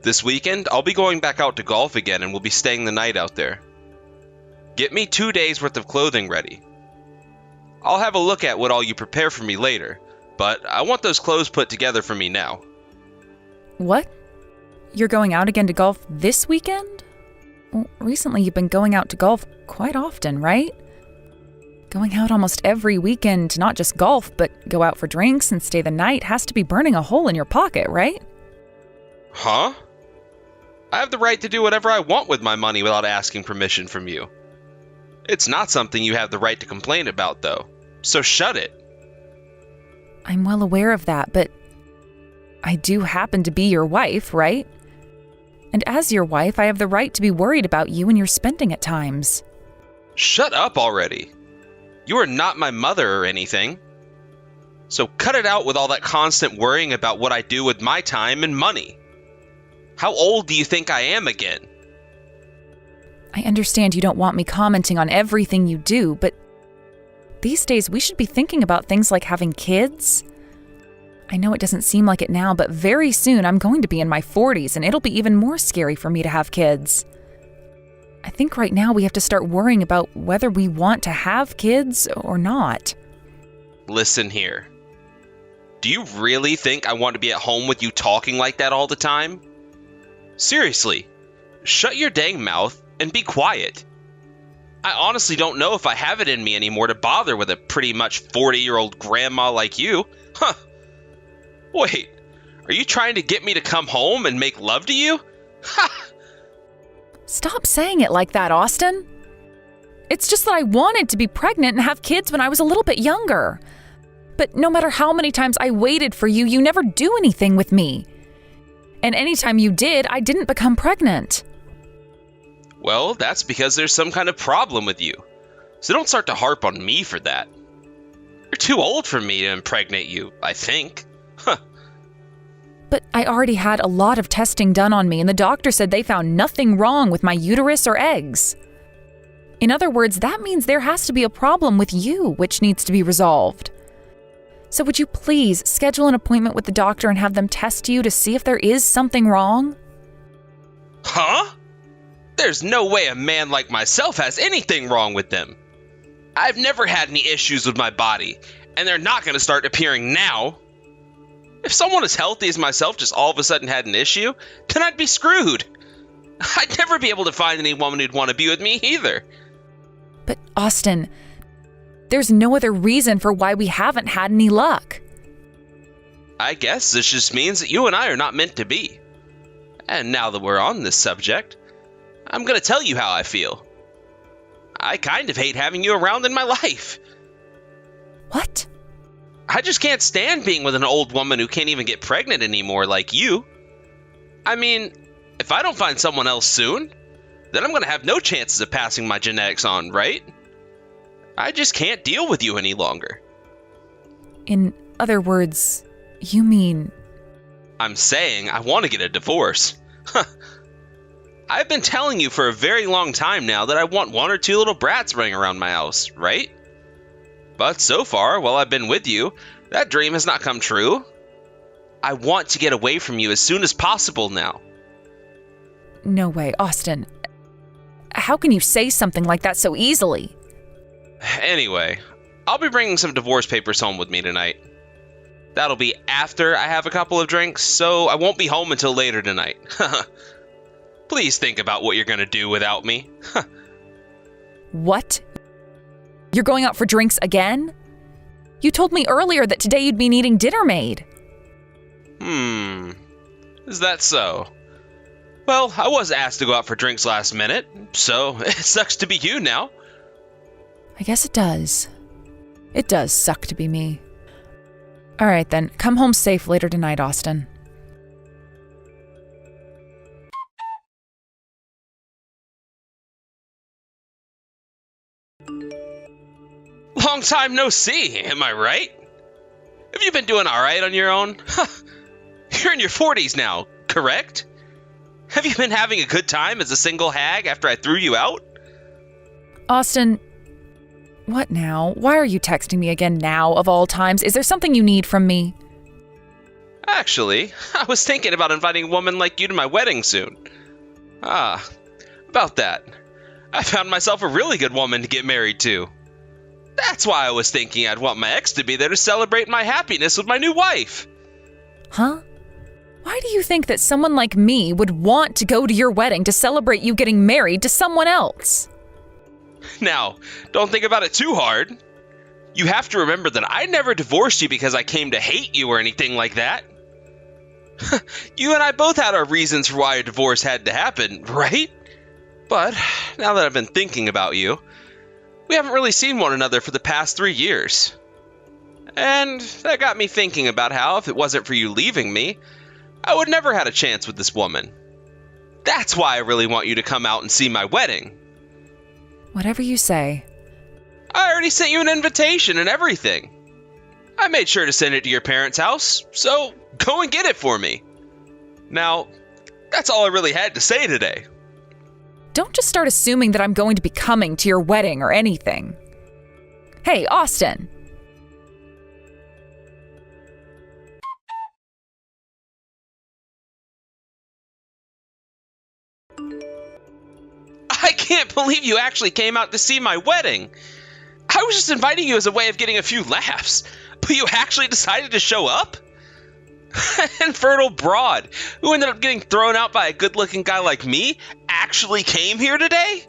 This weekend, I'll be going back out to golf again and we'll be staying the night out there. Get me 2 days worth of clothing ready. I'll have a look at what all you prepare for me later, but I want those clothes put together for me now. What? You're going out again to golf this weekend? Well, recently you've been going out to golf quite often, right? Going out almost every weekend to not just golf, but go out for drinks and stay the night has to be burning a hole in your pocket, right? Huh? I have the right to do whatever I want with my money without asking permission from you. It's not something you have the right to complain about, though, so shut it. I'm well aware of that, but I do happen to be your wife, right? And as your wife, I have the right to be worried about you and your spending at times. Shut up already. You are not my mother or anything. So cut it out with all that constant worrying about what I do with my time and money. How old do you think I am again? I understand you don't want me commenting on everything you do, but these days we should be thinking about things like having kids. I know it doesn't seem like it now, but very soon I'm going to be in my 40s and it'll be even more scary for me to have kids. I think right now we have to start worrying about whether we want to have kids or not. Listen here. Do you really think I want to be at home with you talking like that all the time? Seriously, shut your dang mouth and be quiet. I honestly don't know if I have it in me anymore to bother with a pretty much 40-year-old grandma like you. Huh. Wait, are you trying to get me to come home and make love to you? Ha! Stop saying it like that, Austin. It's just that I wanted to be pregnant and have kids when I was a little bit younger. But no matter how many times I waited for you, you never do anything with me. And anytime you did, I didn't become pregnant. Well, that's because there's some kind of problem with you. So don't start to harp on me for that. You're too old for me to impregnate you, I think. Huh. But I already had a lot of testing done on me, and the doctor said they found nothing wrong with my uterus or eggs. In other words, that means there has to be a problem with you, which needs to be resolved. So would you please schedule an appointment with the doctor and have them test you to see if there is something wrong? Huh? There's no way a man like myself has anything wrong with them. I've never had any issues with my body, and they're not going to start appearing now. If someone as healthy as myself just all of a sudden had an issue, then I'd be screwed. I'd never be able to find any woman who'd want to be with me either. But Austin, there's no other reason for why we haven't had any luck. I guess this just means that you and I are not meant to be. And now that we're on this subject, I'm going to tell you how I feel. I kind of hate having you around in my life. What? I just can't stand being with an old woman who can't even get pregnant anymore like you. I mean, if I don't find someone else soon, then I'm going to have no chances of passing my genetics on, right? I just can't deal with you any longer. In other words, you mean... I'm saying I want to get a divorce. I've been telling you for a very long time now that I want 1 or 2 little brats running around my house, right? But so far, while I've been with you, that dream has not come true. I want to get away from you as soon as possible now. No way, Austin. How can you say something like that so easily? Anyway, I'll be bringing some divorce papers home with me tonight. That'll be after I have a couple of drinks, so I won't be home until later tonight. Please think about what you're going to do without me. What? You're going out for drinks again? You told me earlier that today you'd be needing dinner made. Is that so? Well, I was asked to go out for drinks last minute, so it sucks to be you now. I guess it does. It does suck to be me. All right then, come home safe later tonight, Austin. Long time no see, am I right? Have you been doing alright on your own? You're in your 40s now, correct? Have you been having a good time as a single hag after I threw you out? Austin, what now? Why are you texting me again now, of all times? Is there something you need from me? Actually, I was thinking about inviting a woman like you to my wedding soon. About that. I found myself a really good woman to get married to. That's why I was thinking I'd want my ex to be there to celebrate my happiness with my new wife. Huh? Why do you think that someone like me would want to go to your wedding to celebrate you getting married to someone else? Now, don't think about it too hard. You have to remember that I never divorced you because I came to hate you or anything like that. You and I both had our reasons for why a divorce had to happen, right? But now that I've been thinking about you, we haven't really seen one another for the past 3 years. And that got me thinking about how, if it wasn't for you leaving me, I would never had a chance with this woman. That's why I really want you to come out and see my wedding. Whatever you say. I already sent you an invitation and everything. I made sure to send it to your parents' house, so go and get it for me. Now, that's all I really had to say today. Don't just start assuming that I'm going to be coming to your wedding or anything. Hey, Austin. I can't believe you actually came out to see my wedding. I was just inviting you as a way of getting a few laughs, but you actually decided to show up? Infertile broad, who ended up getting thrown out by a good-looking guy like me, actually came here today?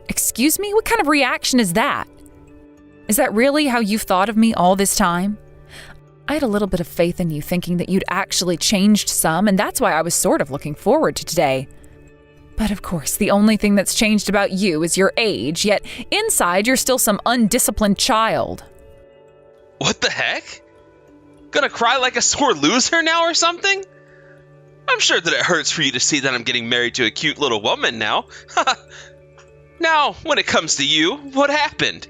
Excuse me? What kind of reaction is that? Is that really how you've thought of me all this time? I had a little bit of faith in you, thinking that you'd actually changed some, and that's why I was sort of looking forward to today. But of course, the only thing that's changed about you is your age, yet inside you're still some undisciplined child. What the heck? Gonna cry like a sore loser now or something? I'm sure that it hurts for you to see that I'm getting married to a cute little woman now. Now, when it comes to you, what happened?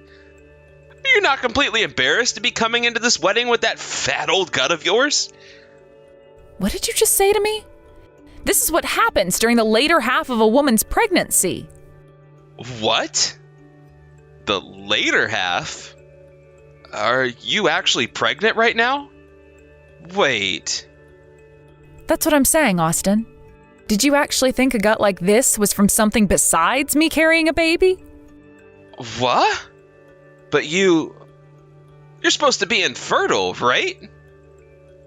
Are you not completely embarrassed to be coming into this wedding with that fat old gut of yours? What did you just say to me? This is what happens during the later half of a woman's pregnancy. What? The later half? Are you actually pregnant right now? Wait. That's what I'm saying, Austin. Did you actually think a gut like this was from something besides me carrying a baby? What? But you're supposed to be infertile, right?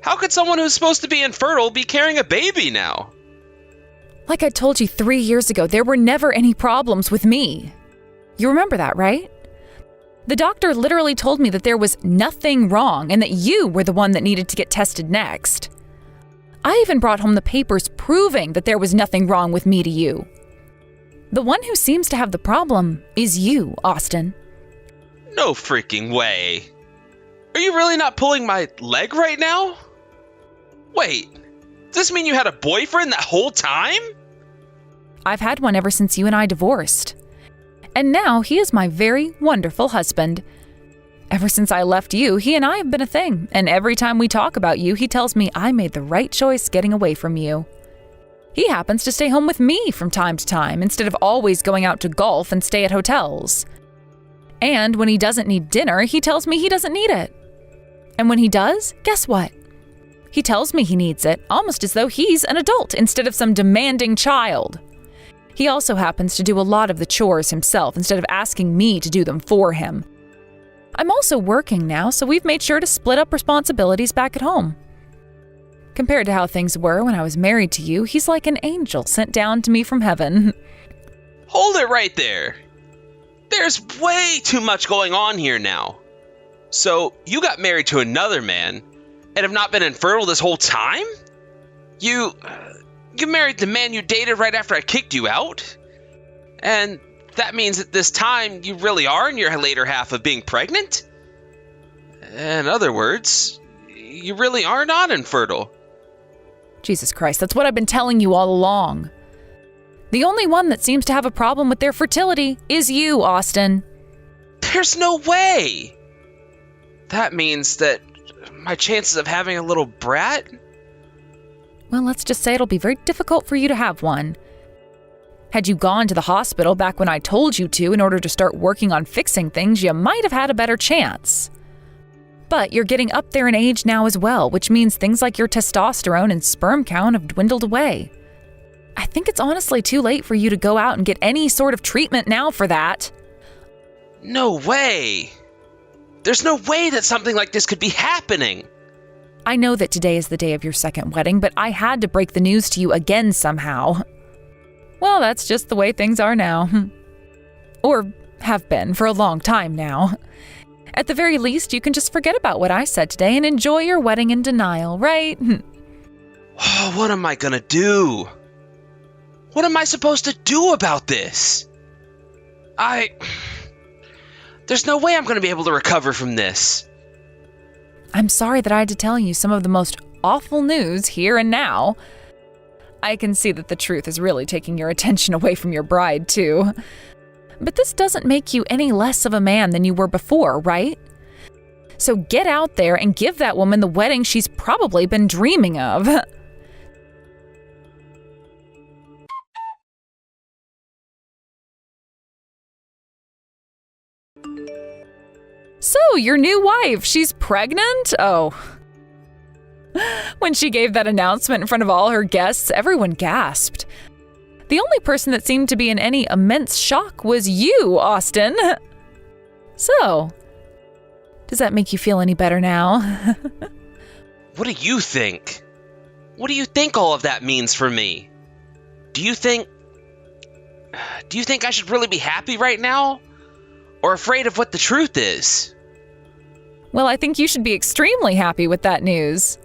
How could someone who's supposed to be infertile be carrying a baby now? Like I told you 3 years ago, there were never any problems with me. You remember that, right? The doctor literally told me that there was nothing wrong and that you were the one that needed to get tested next. I even brought home the papers proving that there was nothing wrong with me to you. The one who seems to have the problem is you, Austin. No freaking way. Are you really not pulling my leg right now? Wait, does this mean you had a boyfriend that whole time? I've had one ever since you and I divorced. And now he is my very wonderful husband. Ever since I left you, he and I have been a thing, and every time we talk about you, he tells me I made the right choice getting away from you. He happens to stay home with me from time to time, instead of always going out to golf and stay at hotels. And when he doesn't need dinner, he tells me he doesn't need it. And when he does, guess what? He tells me he needs it, almost as though he's an adult instead of some demanding child. He also happens to do a lot of the chores himself instead of asking me to do them for him. I'm also working now, so we've made sure to split up responsibilities back at home. Compared to how things were when I was married to you, he's like an angel sent down to me from heaven. Hold it right there. There's way too much going on here now. So, you got married to another man and have not been infertile this whole time? You married the man you dated right after I kicked you out? And that means that this time you really are in your later half of being pregnant? In other words, you really are not infertile. Jesus Christ, that's what I've been telling you all along. The only one that seems to have a problem with their fertility is you, Austin. There's no way! That means that my chances of having a little brat? Well, let's just say it'll be very difficult for you to have one. Had you gone to the hospital back when I told you to in order to start working on fixing things, you might have had a better chance. But you're getting up there in age now as well, which means things like your testosterone and sperm count have dwindled away. I think it's honestly too late for you to go out and get any sort of treatment now for that. No way! There's no way that something like this could be happening! I know that today is the day of your second wedding, but I had to break the news to you again somehow. Well, that's just the way things are now. Or have been for a long time now. At the very least, you can just forget about what I said today and enjoy your wedding in denial, right? What am I gonna do? What am I supposed to do about this? There's no way I'm gonna be able to recover from this. I'm sorry that I had to tell you some of the most awful news here and now. I can see that the truth is really taking your attention away from your bride, too. But this doesn't make you any less of a man than you were before, right? So get out there and give that woman the wedding she's probably been dreaming of. So, your new wife, she's pregnant? Oh. When she gave that announcement in front of all her guests, everyone gasped. The only person that seemed to be in any immense shock was you, Austin. So, does that make you feel any better now? What do you think? What do you think all of that means for me? Do you think I should really be happy right now? Or afraid of what the truth is? Well, I think you should be extremely happy with that news.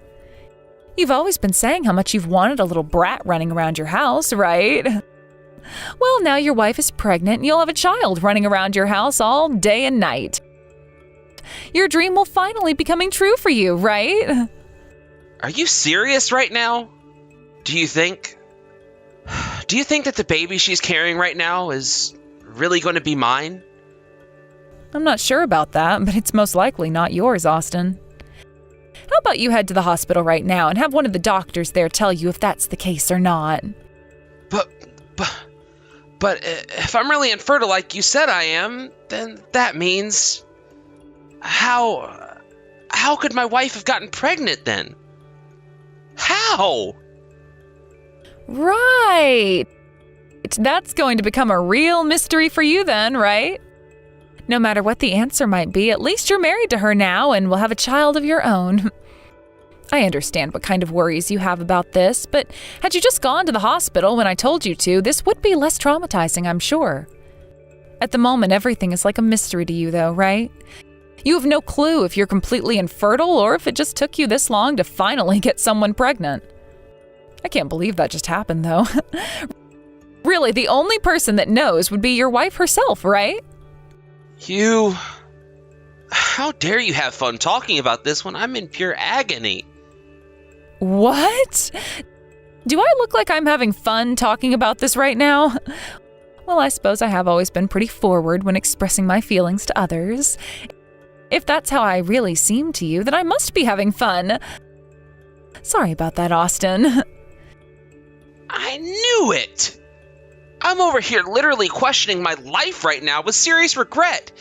You've always been saying how much you've wanted a little brat running around your house, right? Well, now your wife is pregnant and you'll have a child running around your house all day and night. Your dream will finally be coming true for you, right? Are you serious right now? Do you think that the baby she's carrying right now is really going to be mine? I'm not sure about that, but it's most likely not yours, Austin. How about you head to the hospital right now and have one of the doctors there tell you if that's the case or not? But if I'm really infertile like you said I am, then that means... How could my wife have gotten pregnant then? How? Right. That's going to become a real mystery for you then, right? No matter what the answer might be, at least you're married to her now and will have a child of your own. I understand what kind of worries you have about this, but had you just gone to the hospital when I told you to, this would be less traumatizing, I'm sure. At the moment, everything is like a mystery to you, though, right? You have no clue if you're completely infertile or if it just took you this long to finally get someone pregnant. I can't believe that just happened, though. Really, the only person that knows would be your wife herself, right? How dare you have fun talking about this when I'm in pure agony? What? Do I look like I'm having fun talking about this right now? Well, I suppose I have always been pretty forward when expressing my feelings to others. If that's how I really seem to you, then I must be having fun. Sorry about that, Austin. I knew it! I'm over here literally questioning my life right now with serious regret.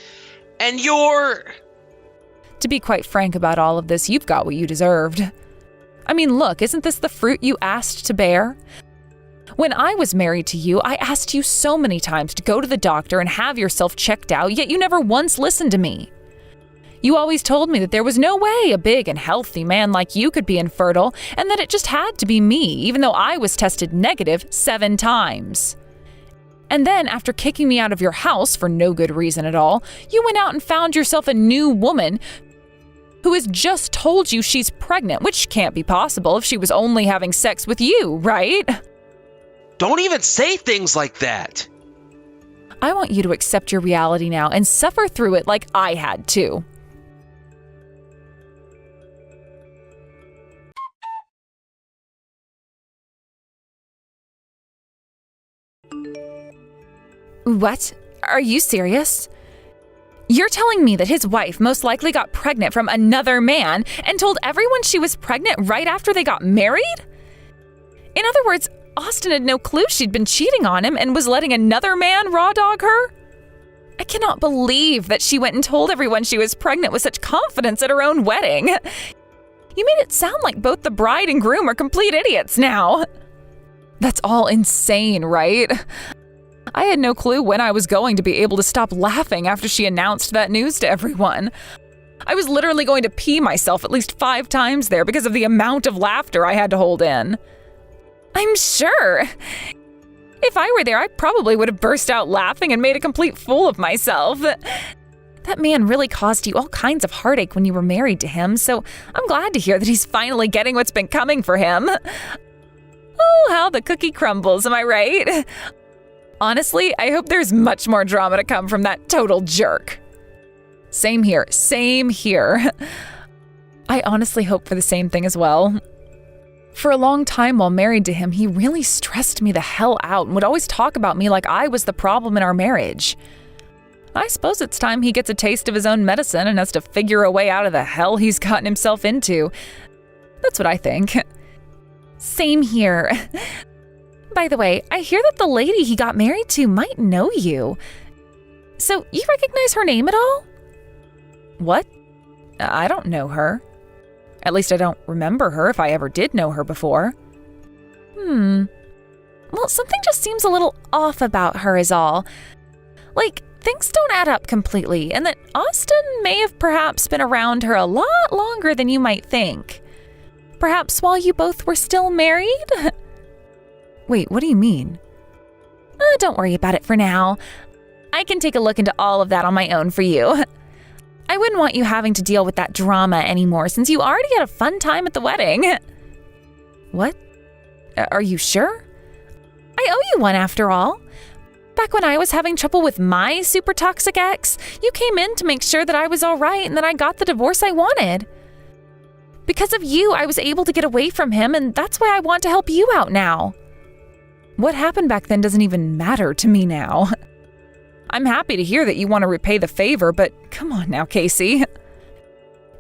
And you're... To be quite frank about all of this, you've got what you deserved. I mean, look, isn't this the fruit you asked to bear? When I was married to you, I asked you so many times to go to the doctor and have yourself checked out, yet you never once listened to me. You always told me that there was no way a big and healthy man like you could be infertile, and that it just had to be me, even though I was tested negative 7 times. And then, after kicking me out of your house for no good reason at all, you went out and found yourself a new woman who has just told you she's pregnant, which can't be possible if she was only having sex with you, right? Don't even say things like that. I want you to accept your reality now and suffer through it like I had to. What? Are you serious? You're telling me that his wife most likely got pregnant from another man and told everyone she was pregnant right after they got married? In other words, Austin had no clue she'd been cheating on him and was letting another man raw dog her? I cannot believe that she went and told everyone she was pregnant with such confidence at her own wedding. You made it sound like both the bride and groom are complete idiots now. That's all insane, right? I had no clue when I was going to be able to stop laughing after she announced that news to everyone. I was literally going to pee myself at least 5 times there because of the amount of laughter I had to hold in. I'm sure. If I were there, I probably would have burst out laughing and made a complete fool of myself. That man really caused you all kinds of heartache when you were married to him, so I'm glad to hear that he's finally getting what's been coming for him. Oh, how the cookie crumbles, am I right? Honestly, I hope there's much more drama to come from that total jerk. Same here, same here. I honestly hope for the same thing as well. For a long time while married to him, he really stressed me the hell out and would always talk about me like I was the problem in our marriage. I suppose it's time he gets a taste of his own medicine and has to figure a way out of the hell he's gotten himself into. That's what I think. Same here. By the way, I hear that the lady he got married to might know you. So, you recognize her name at all? What? I don't know her. At least I don't remember her if I ever did know her before. Well, something just seems a little off about her is all. Like, things don't add up completely, and that Austin may have perhaps been around her a lot longer than you might think. Perhaps while you both were still married? Wait, what do you mean? Don't worry about it for now. I can take a look into all of that on my own for you. I wouldn't want you having to deal with that drama anymore since you already had a fun time at the wedding. What? Are you sure? I owe you one after all. Back when I was having trouble with my super toxic ex, you came in to make sure that I was all right and that I got the divorce I wanted. Because of you, I was able to get away from him, and that's why I want to help you out now. What happened back then doesn't even matter to me now. I'm happy to hear that you want to repay the favor, but come on now, Casey.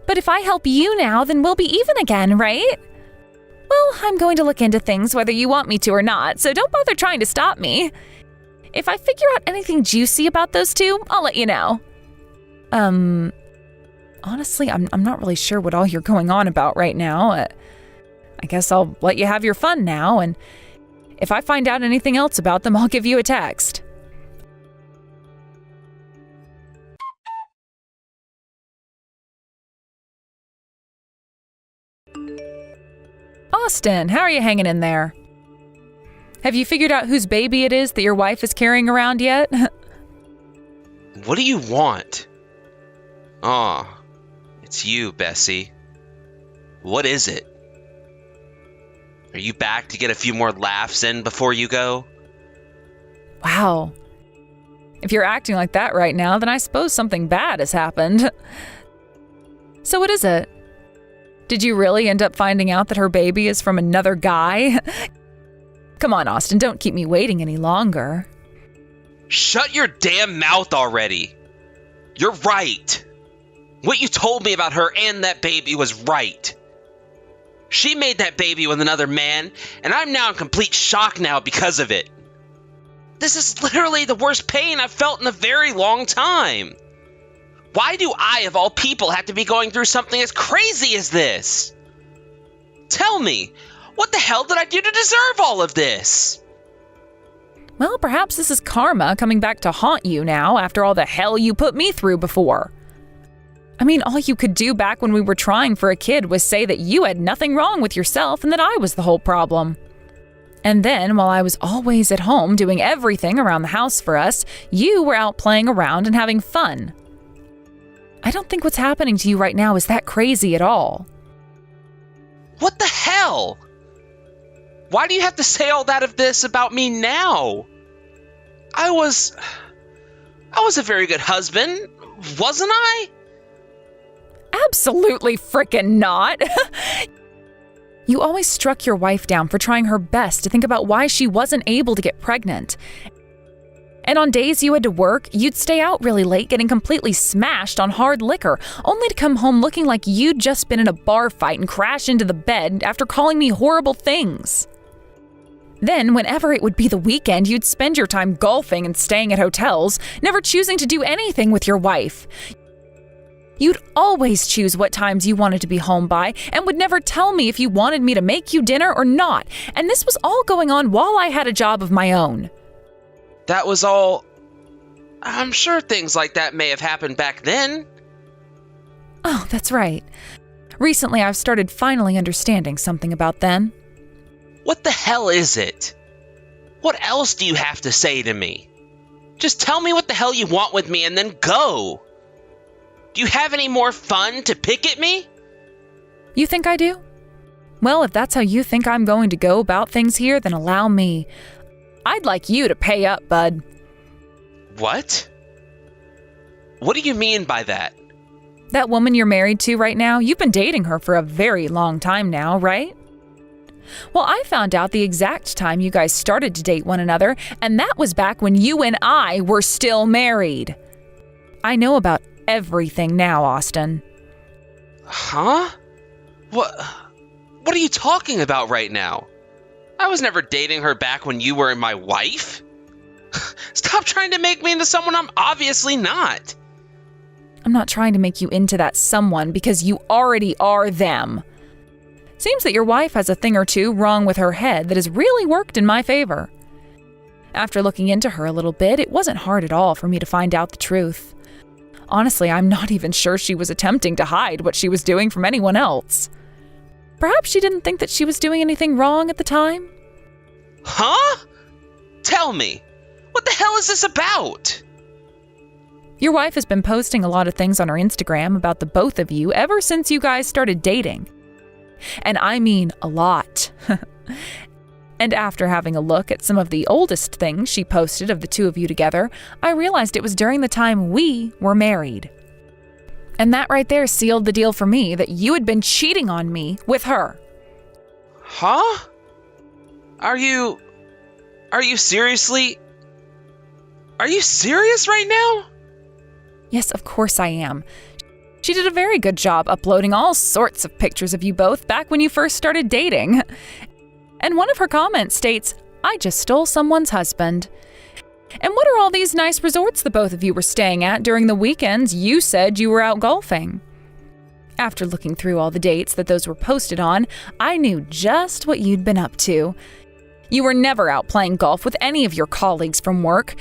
But if I help you now, then we'll be even again, right? Well, I'm going to look into things whether you want me to or not, so don't bother trying to stop me. If I figure out anything juicy about those two, I'll let you know. Honestly, I'm not really sure what all you're going on about right now. I guess I'll let you have your fun now, and if I find out anything else about them, I'll give you a text. Austin, how are you hanging in there? Have you figured out whose baby it is that your wife is carrying around yet? What do you want? Aw, it's you, Bessie. What is it? Are you back to get a few more laughs in before you go? Wow. If you're acting like that right now, then I suppose something bad has happened. So what is it? Did you really end up finding out that her baby is from another guy? Come on, Austin, don't keep me waiting any longer. Shut your damn mouth already! You're right! What you told me about her and that baby was right. She made that baby with another man, and I'm now in complete shock now because of it. This is literally the worst pain I've felt in a very long time. Why do I, of all people, have to be going through something as crazy as this? Tell me, what the hell did I do to deserve all of this? Well, perhaps this is karma coming back to haunt you now after all the hell you put me through before. I mean, all you could do back when we were trying for a kid was say that you had nothing wrong with yourself and that I was the whole problem. And then, while I was always at home doing everything around the house for us, you were out playing around and having fun. I don't think what's happening to you right now is that crazy at all. What the hell? Why do you have to say all that of this about me now? I was a very good husband, wasn't I? Absolutely frickin' not. You always struck your wife down for trying her best to think about why she wasn't able to get pregnant. And on days you had to work, you'd stay out really late getting completely smashed on hard liquor, only to come home looking like you'd just been in a bar fight and crash into the bed after calling me horrible things. Then, whenever it would be the weekend, you'd spend your time golfing and staying at hotels, never choosing to do anything with your wife. You'd always choose what times you wanted to be home by and would never tell me if you wanted me to make you dinner or not. And this was all going on while I had a job of my own. That was all... I'm sure things like that may have happened back then. Oh, that's right. Recently, I've started finally understanding something about then. What the hell is it? What else do you have to say to me? Just tell me what the hell you want with me and then go. Do you have any more fun to pick at me? You think I do? Well, if that's how you think I'm going to go about things here, then allow me. I'd like you to pay up, bud. What? What do you mean by that? That woman you're married to right now, you've been dating her for a very long time now, right? Well, I found out the exact time you guys started to date one another, and that was back when you and I were still married. I know about everything now, Austin. Huh? What are you talking about right now? I was never dating her back when you were my wife. Stop trying to make me into someone I'm obviously not. I'm not trying to make you into that someone because you already are them. Seems that your wife has a thing or two wrong with her head that has really worked in my favor. After looking into her a little bit, it wasn't hard at all for me to find out the truth. Honestly, I'm not even sure she was attempting to hide what she was doing from anyone else. Perhaps she didn't think that she was doing anything wrong at the time? Huh? Tell me, what the hell is this about? Your wife has been posting a lot of things on her Instagram about the both of you ever since you guys started dating. And I mean a lot. And after having a look at some of the oldest things she posted of the two of you together, I realized it was during the time we were married. And that right there sealed the deal for me that you had been cheating on me with her. Huh? Are you serious right now? Yes, of course I am. She did a very good job uploading all sorts of pictures of you both back when you first started dating. And one of her comments states, "I just stole someone's husband." And what are all these nice resorts the both of you were staying at during the weekends you said you were out golfing? After looking through all the dates that those were posted on, I knew just what you'd been up to. You were never out playing golf with any of your colleagues from work.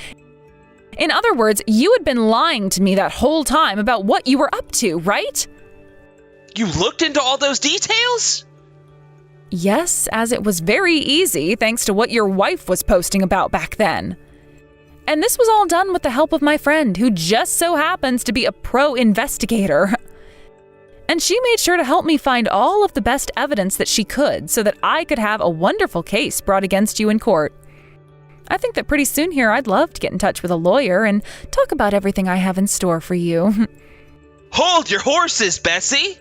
In other words, you had been lying to me that whole time about what you were up to, right? You looked into all those details? Yes, as it was very easy thanks to what your wife was posting about back then. And this was all done with the help of my friend, who just so happens to be a pro investigator. And she made sure to help me find all of the best evidence that she could so that I could have a wonderful case brought against you in court. I think that pretty soon here I'd love to get in touch with a lawyer and talk about everything I have in store for you. Hold your horses, Bessie!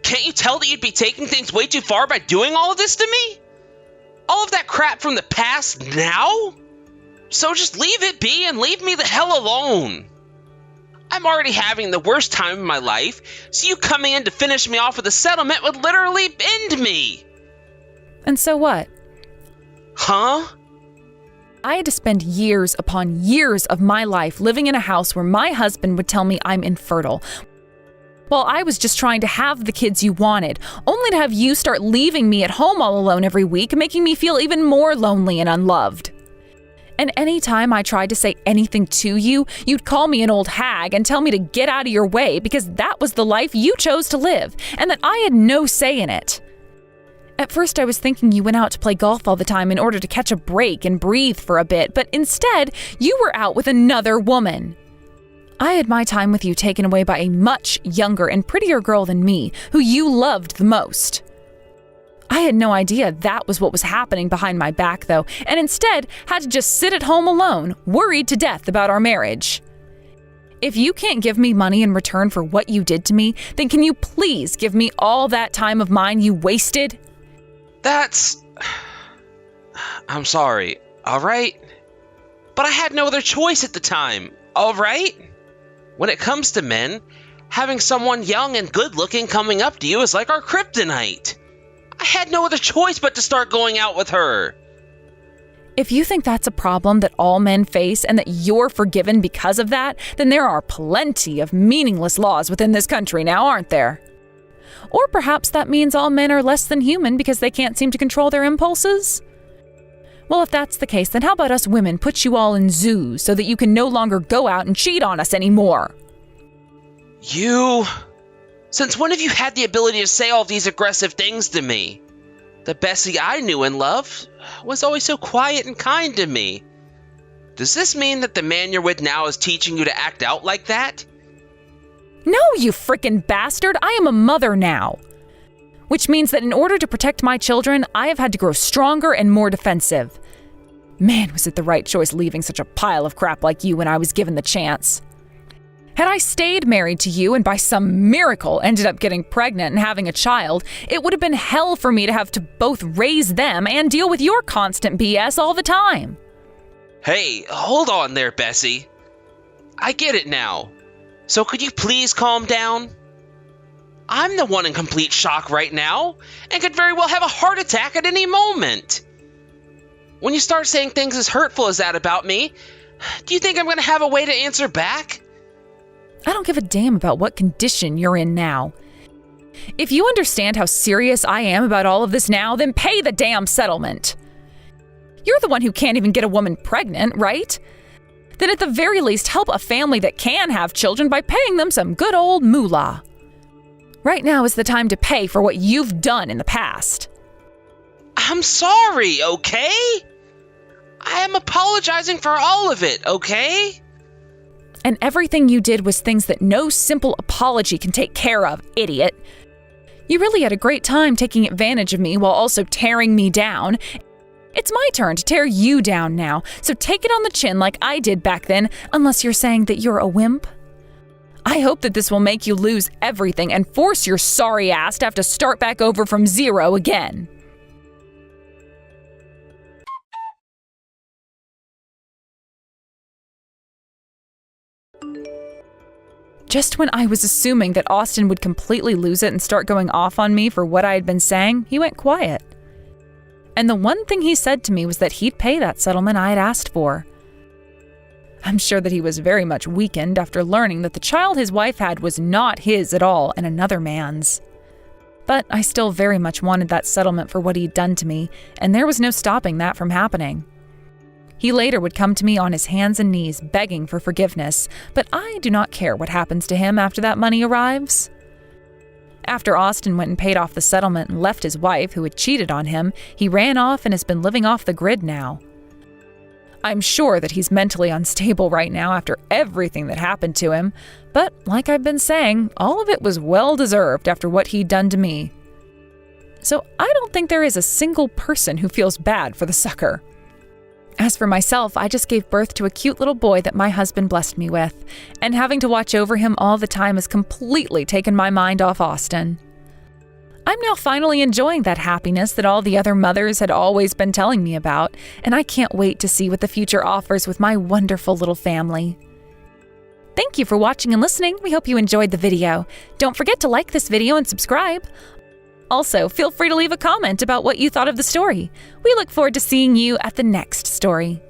Can't you tell that you'd be taking things way too far by doing all of this to me? All of that crap from the past now? So just leave it be and leave me the hell alone. I'm already having the worst time of my life, so you coming in to finish me off with a settlement would literally end me. And so what? Huh? I had to spend years upon years of my life living in a house where my husband would tell me I'm infertile, while I was just trying to have the kids you wanted, only to have you start leaving me at home all alone every week, making me feel even more lonely and unloved. And any time I tried to say anything to you, you'd call me an old hag and tell me to get out of your way because that was the life you chose to live, and that I had no say in it. At first I was thinking you went out to play golf all the time in order to catch a break and breathe for a bit, but instead, you were out with another woman. I had my time with you taken away by a much younger and prettier girl than me, who you loved the most. I had no idea that was what was happening behind my back, though, and instead had to just sit at home alone, worried to death about our marriage. If you can't give me money in return for what you did to me, then can you please give me all that time of mine you wasted? I'm sorry, all right? But I had no other choice at the time, all right? When it comes to men, having someone young and good-looking coming up to you is like our kryptonite. I had no other choice but to start going out with her. If you think that's a problem that all men face and that you're forgiven because of that, then there are plenty of meaningless laws within this country now, aren't there? Or perhaps that means all men are less than human because they can't seem to control their impulses? Well, if that's the case, then how about us women put you all in zoos so that you can no longer go out and cheat on us anymore? Since when have you had the ability to say all these aggressive things to me? The Bessie I knew and loved was always so quiet and kind to me. Does this mean that the man you're with now is teaching you to act out like that? No, you frickin' bastard! I am a mother now. Which means that in order to protect my children, I have had to grow stronger and more defensive. Man, was it the right choice leaving such a pile of crap like you when I was given the chance. Had I stayed married to you and by some miracle ended up getting pregnant and having a child, it would have been hell for me to have to both raise them and deal with your constant BS all the time. Hey, hold on there, Bessie. I get it now. So could you please calm down? I'm the one in complete shock right now and could very well have a heart attack at any moment. When you start saying things as hurtful as that about me, do you think I'm going to have a way to answer back? I don't give a damn about what condition you're in now. If you understand how serious I am about all of this now, then pay the damn settlement. You're the one who can't even get a woman pregnant, right? Then at the very least help a family that can have children by paying them some good old moolah. Right now is the time to pay for what you've done in the past. I'm sorry, okay? I am apologizing for all of it, okay? And everything you did was things that no simple apology can take care of, idiot. You really had a great time taking advantage of me while also tearing me down. It's my turn to tear you down now, so take it on the chin like I did back then, unless you're saying that you're a wimp. I hope that this will make you lose everything and force your sorry ass to have to start back over from zero again. Just when I was assuming that Austin would completely lose it and start going off on me for what I had been saying, he went quiet. And the one thing he said to me was that he'd pay that settlement I had asked for. I'm sure that he was very much weakened after learning that the child his wife had was not his at all and another man's. But I still very much wanted that settlement for what he'd done to me, and there was no stopping that from happening. He later would come to me on his hands and knees begging for forgiveness, but I do not care what happens to him after that money arrives. After Austin went and paid off the settlement and left his wife, who had cheated on him, he ran off and has been living off the grid now. I'm sure that he's mentally unstable right now after everything that happened to him, but like I've been saying, all of it was well deserved after what he'd done to me. So I don't think there is a single person who feels bad for the sucker. As for myself, I just gave birth to a cute little boy that my husband blessed me with, and having to watch over him all the time has completely taken my mind off Austin. I'm now finally enjoying that happiness that all the other mothers had always been telling me about, and I can't wait to see what the future offers with my wonderful little family. Thank you for watching and listening. We hope you enjoyed the video. Don't forget to like this video and subscribe. Also, feel free to leave a comment about what you thought of the story. We look forward to seeing you at the next story.